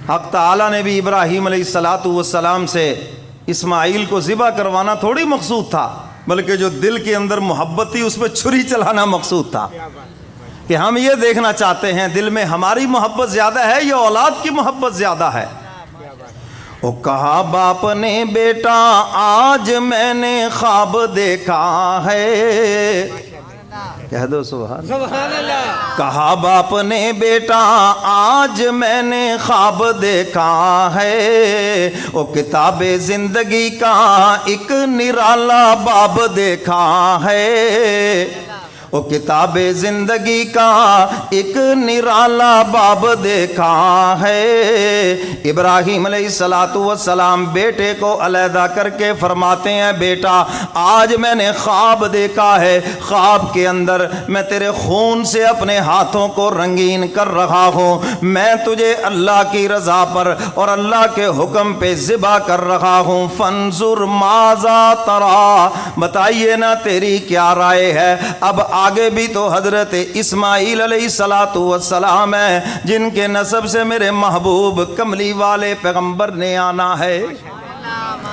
حق تعالیٰ نے بھی ابراہیم علیہ السلام سے اسماعیل کو ذبح کروانا تھوڑی مقصود تھا، بلکہ جو دل کے اندر محبت تھی اس پہ چھری چلانا مقصود تھا، کہ ہم یہ دیکھنا چاہتے ہیں دل میں ہماری محبت زیادہ ہے یا اولاد کی محبت زیادہ ہے۔ وہ کہا باپ نے بیٹا آج میں نے خواب دیکھا ہے، کہہ دو سبحان اللہ۔ کہا باپ نے بیٹا آج میں نے خواب دیکھا ہے، وہ کتاب زندگی کا ایک نرالا باب دیکھا ہے، وہ کتاب زندگی کا ایک نرالا باب دیکھا ہے۔ ابراہیم علیہ السلام بیٹے کو علیحدہ کر کے فرماتے ہیں بیٹا آج میں نے خواب دیکھا ہے، خواب کے اندر میں تیرے خون سے اپنے ہاتھوں کو رنگین کر رہا ہوں، میں تجھے اللہ کی رضا پر اور اللہ کے حکم پہ ذبح کر رہا ہوں، فانظر ماذا ترا، بتائیے نا تیری کیا رائے ہے۔ اب آگے بھی تو حضرت اسماعیل علیہ السلام ہیں جن کے نسب سے میرے محبوب کملی والے پیغمبر نے آنا ہے۔